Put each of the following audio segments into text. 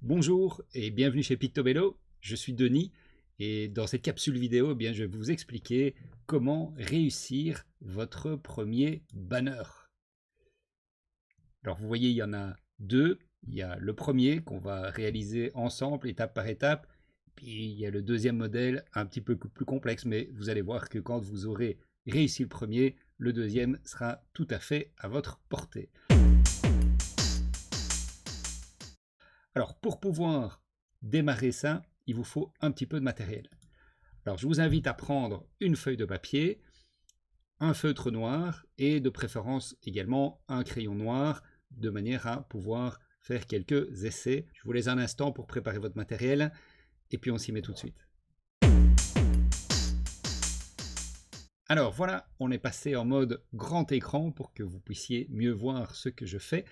Bonjour et bienvenue chez Pictobello, je suis Denis et dans cette capsule vidéo, je vais vous expliquer comment réussir votre premier banner. Alors vous voyez, il y en a deux. Il y a le premier qu'on va réaliser ensemble, étape par étape. Puis il y a le deuxième modèle, un petit peu plus complexe, mais vous allez voir que quand vous aurez réussi le premier, le deuxième sera tout à fait à votre portée. Alors pour pouvoir démarrer ça, il vous faut un petit peu de matériel. Alors je vous invite à prendre une feuille de papier, un feutre noir et de préférence également un crayon noir de manière à pouvoir faire quelques essais. Je vous laisse un instant pour préparer votre matériel et puis on s'y met tout de suite. Alors voilà, on est passé en mode grand écran pour que vous puissiez mieux voir ce que je fais.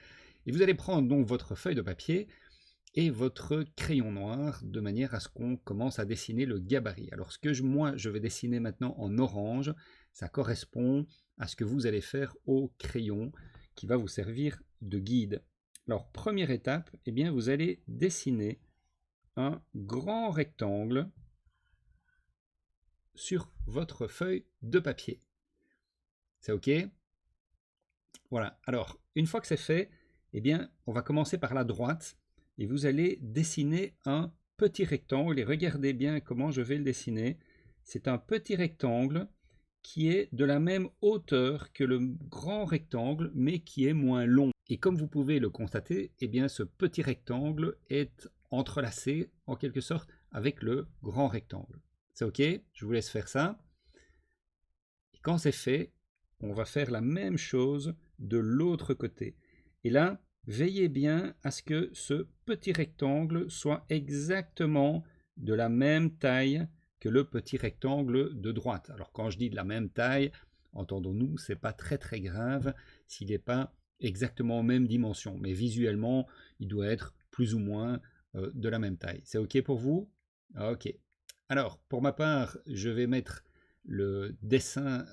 Et vous allez prendre donc votre feuille de papier et votre crayon noir de manière à ce qu'on commence à dessiner le gabarit. Alors ce que moi je vais dessiner maintenant en orange, ça correspond à ce que vous allez faire au crayon qui va vous servir de guide. Alors première étape, vous allez dessiner un grand rectangle sur votre feuille de papier. C'est OK? Voilà, alors une fois que c'est fait, on va commencer par la droite et vous allez dessiner un petit rectangle et regardez bien comment je vais le dessiner. C'est un petit rectangle qui est de la même hauteur que le grand rectangle mais qui est moins long. Et comme vous pouvez le constater, ce petit rectangle est entrelacé en quelque sorte avec le grand rectangle. C'est OK? Je vous laisse faire ça. Et quand c'est fait, on va faire la même chose de l'autre côté. Et là, veillez bien à ce que ce petit rectangle soit exactement de la même taille que le petit rectangle de droite. Alors quand je dis de la même taille, entendons-nous, c'est pas très grave s'il n'est pas exactement aux mêmes dimensions, mais visuellement, il doit être plus ou moins de la même taille. C'est OK pour vous? OK. Alors, pour ma part, je vais mettre le dessin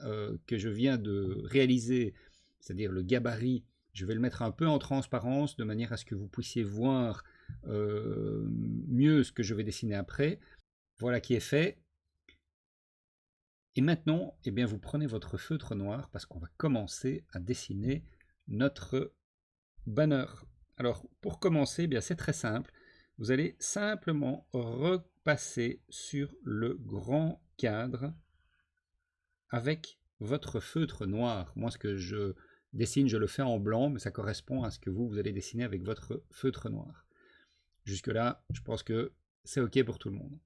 que je viens de réaliser, c'est-à-dire le gabarit, je vais le mettre un peu en transparence de manière à ce que vous puissiez voir mieux ce que je vais dessiner après. Voilà qui est fait. Et maintenant, vous prenez votre feutre noir parce qu'on va commencer à dessiner notre banner. Alors, pour commencer, c'est très simple. Vous allez simplement repasser sur le grand cadre avec votre feutre noir. Moi, ce que je dessine, je le fais en blanc, mais ça correspond à ce que vous allez dessiner avec votre feutre noir. Jusque-là, je pense que c'est OK pour tout le monde.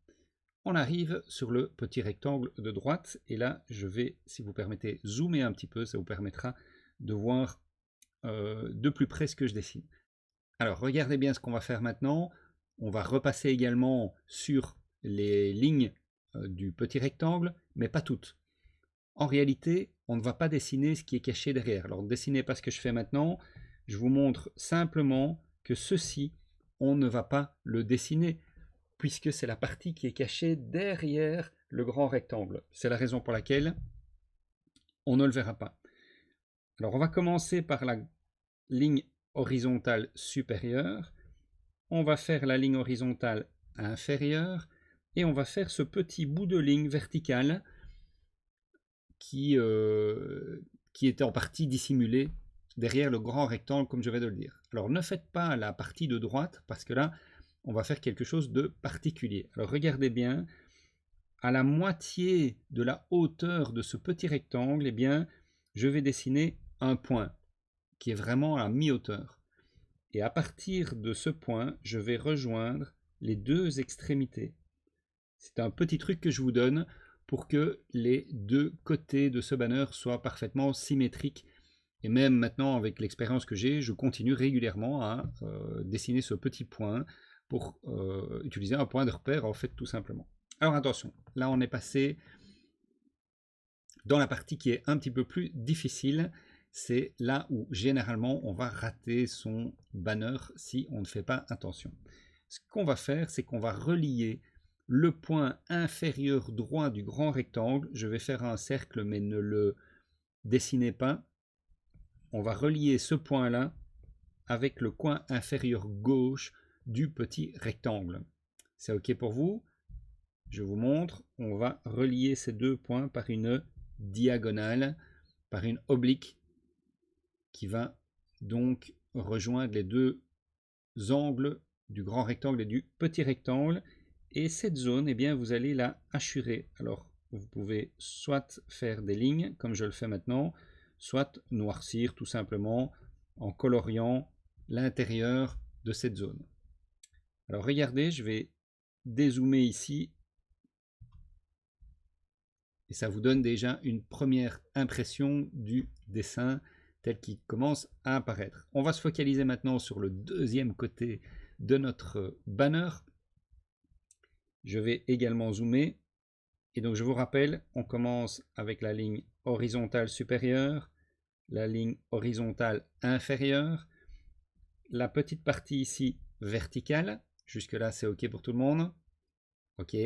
On arrive sur le petit rectangle de droite, et là, je vais, si vous permettez, zoomer un petit peu, ça vous permettra de voir de plus près ce que je dessine. Alors, regardez bien ce qu'on va faire maintenant. On va repasser également sur les lignes du petit rectangle, mais pas toutes. En réalité, on ne va pas dessiner ce qui est caché derrière. Alors, ne dessinez pas ce que je fais maintenant. Je vous montre simplement que ceci, on ne va pas le dessiner, puisque c'est la partie qui est cachée derrière le grand rectangle. C'est la raison pour laquelle on ne le verra pas. Alors, on va commencer par la ligne horizontale supérieure. On va faire la ligne horizontale inférieure. Et on va faire ce petit bout de ligne verticale qui était en partie dissimulé derrière le grand rectangle, comme je vais de le dire. Alors ne faites pas la partie de droite, parce que là, on va faire quelque chose de particulier. Alors regardez bien, à la moitié de la hauteur de ce petit rectangle, je vais dessiner un point, qui est vraiment à mi-hauteur. Et à partir de ce point, je vais rejoindre les deux extrémités. C'est un petit truc que je vous donne pour que les deux côtés de ce banner soient parfaitement symétriques. Et même maintenant, avec l'expérience que j'ai, je continue régulièrement à dessiner ce petit point pour utiliser un point de repère, en fait, tout simplement. Alors attention, là on est passé dans la partie qui est un petit peu plus difficile. C'est là où généralement on va rater son banner si on ne fait pas attention. Ce qu'on va faire, c'est qu'on va relier le point inférieur droit du grand rectangle. Je vais faire un cercle, mais ne le dessinez pas. On va relier ce point-là avec le coin inférieur gauche du petit rectangle. C'est OK pour vous? Je vous montre, on va relier ces deux points par une diagonale, par une oblique qui va donc rejoindre les deux angles du grand rectangle et du petit rectangle. Et cette zone, eh bien, vous allez la hachurer. Alors, vous pouvez soit faire des lignes, comme je le fais maintenant, soit noircir tout simplement en coloriant l'intérieur de cette zone. Alors, regardez, je vais dézoomer ici. Et ça vous donne déjà une première impression du dessin tel qu'il commence à apparaître. On va se focaliser maintenant sur le deuxième côté de notre banner. Je vais également zoomer. Et donc je vous rappelle, on commence avec la ligne horizontale supérieure, la ligne horizontale inférieure, la petite partie ici verticale. Jusque-là, c'est OK pour tout le monde? OK.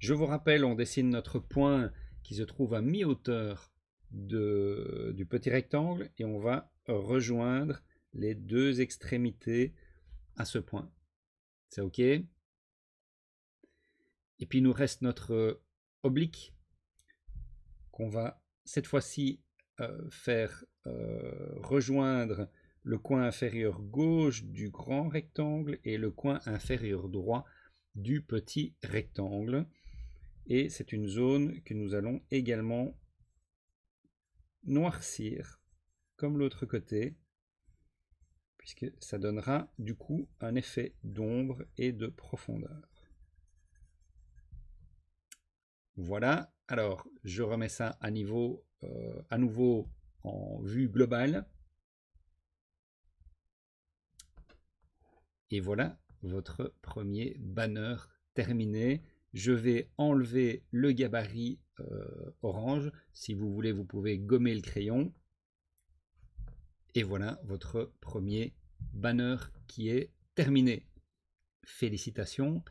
Je vous rappelle, on dessine notre point qui se trouve à mi-hauteur du petit rectangle et on va rejoindre les deux extrémités à ce point. C'est OK? Et puis il nous reste notre oblique qu'on va cette fois-ci faire rejoindre le coin inférieur gauche du grand rectangle et le coin inférieur droit du petit rectangle. Et c'est une zone que nous allons également noircir comme l'autre côté, puisque ça donnera du coup un effet d'ombre et de profondeur. Voilà, alors je remets ça à nouveau en vue globale. Et voilà votre premier banner terminé. Je vais enlever le gabarit orange. Si vous voulez, vous pouvez gommer le crayon. Et voilà votre premier banner qui est terminé. Félicitations.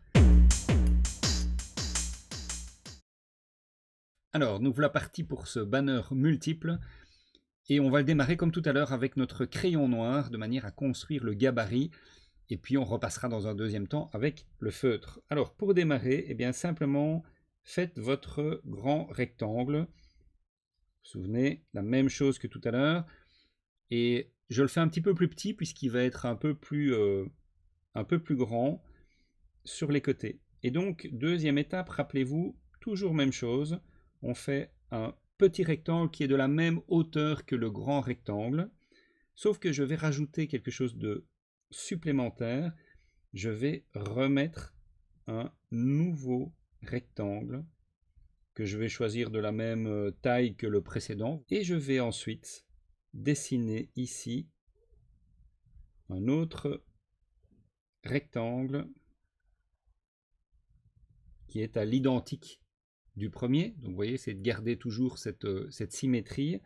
Alors, nous voilà partis pour ce banner multiple. Et on va le démarrer comme tout à l'heure avec notre crayon noir de manière à construire le gabarit. Et puis on repassera dans un deuxième temps avec le feutre. Alors pour démarrer, eh bien simplement faites votre grand rectangle. Vous vous souvenez, la même chose que tout à l'heure. Et je le fais un petit peu plus petit puisqu'il va être un peu plus grand sur les côtés. Et donc deuxième étape, rappelez-vous, toujours même chose. On fait un petit rectangle qui est de la même hauteur que le grand rectangle. Sauf que je vais rajouter quelque chose de supplémentaire. Je vais remettre un nouveau rectangle que je vais choisir de la même taille que le précédent. Et je vais ensuite dessiner ici un autre rectangle qui est à l'identique du premier. Donc vous voyez, c'est de garder toujours cette symétrie.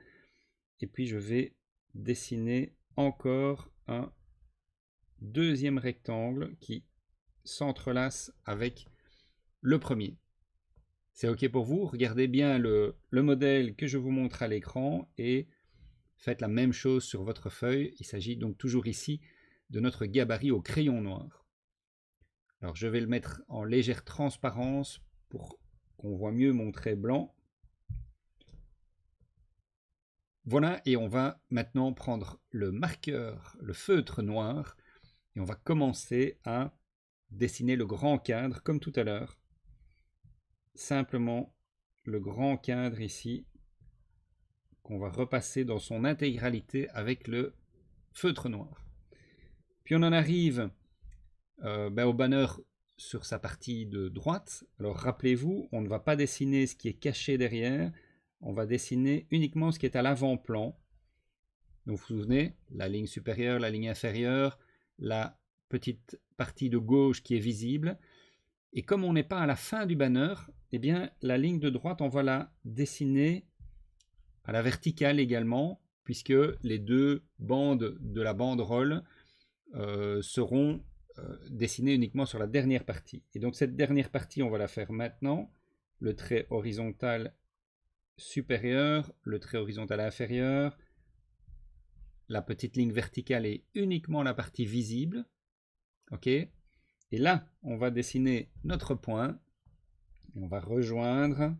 Et puis je vais dessiner encore un deuxième rectangle qui s'entrelace avec le premier. C'est OK pour vous? Regardez bien le modèle que je vous montre à l'écran et faites la même chose sur votre feuille. Il s'agit donc toujours ici de notre gabarit au crayon noir. Alors je vais le mettre en légère transparence pour qu'on voit mieux mon trait blanc. Voilà, et on va maintenant prendre le marqueur, le feutre noir, et on va commencer à dessiner le grand cadre comme tout à l'heure. Simplement le grand cadre ici, qu'on va repasser dans son intégralité avec le feutre noir. Puis on en arrive au banner sur sa partie de droite. Alors rappelez-vous, on ne va pas dessiner ce qui est caché derrière, on va dessiner uniquement ce qui est à l'avant-plan. Donc vous vous souvenez, la ligne supérieure, la ligne inférieure, la petite partie de gauche qui est visible. Et comme on n'est pas à la fin du banner, eh bien la ligne de droite, on va la dessiner à la verticale également, puisque les deux bandes de la banderole seront dessinées uniquement sur la dernière partie. Et donc cette dernière partie, on va la faire maintenant. Le trait horizontal supérieur, le trait horizontal inférieur, la petite ligne verticale est uniquement la partie visible. OK? Et là, on va dessiner notre point. Et on va rejoindre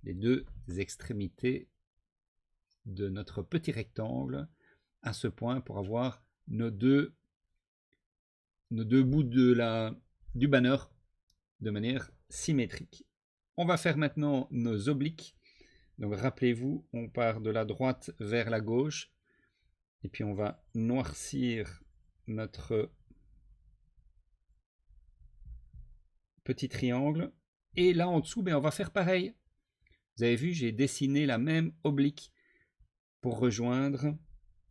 les deux extrémités de notre petit rectangle à ce point pour avoir nos deux bouts du banner de manière symétrique. On va faire maintenant nos obliques. Donc rappelez-vous, on part de la droite vers la gauche et puis on va noircir notre petit triangle. Et là en dessous, on va faire pareil. Vous avez vu, j'ai dessiné la même oblique pour rejoindre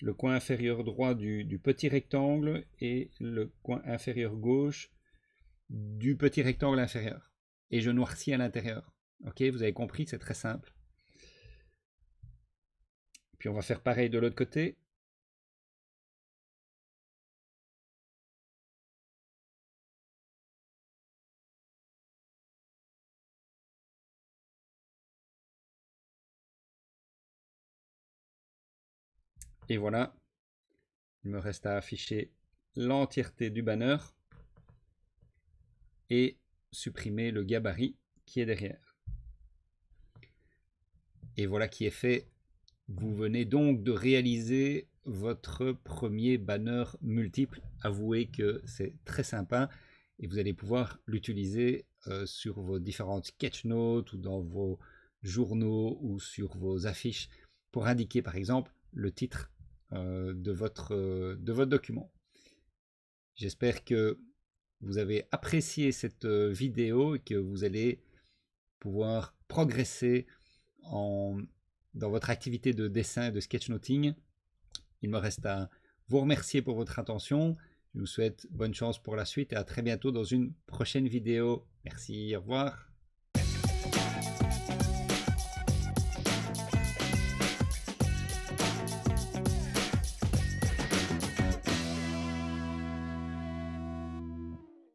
le coin inférieur droit du petit rectangle et le coin inférieur gauche du petit rectangle inférieur. Et je noircis à l'intérieur. Ok, vous avez compris, c'est très simple. Puis on va faire pareil de l'autre côté. Et voilà, il me reste à afficher l'entièreté du banner et supprimer le gabarit qui est derrière. Et voilà qui est fait. Vous venez donc de réaliser votre premier banner multiple. Avouez que c'est très sympa et vous allez pouvoir l'utiliser sur vos différentes sketchnotes ou dans vos journaux ou sur vos affiches pour indiquer par exemple le titre de votre document. J'espère que vous avez apprécié cette vidéo et que vous allez pouvoir progresser dans votre activité de dessin et de sketchnoting. Il me reste à vous remercier pour votre attention. Je vous souhaite bonne chance pour la suite et à très bientôt dans une prochaine vidéo. Merci, au revoir.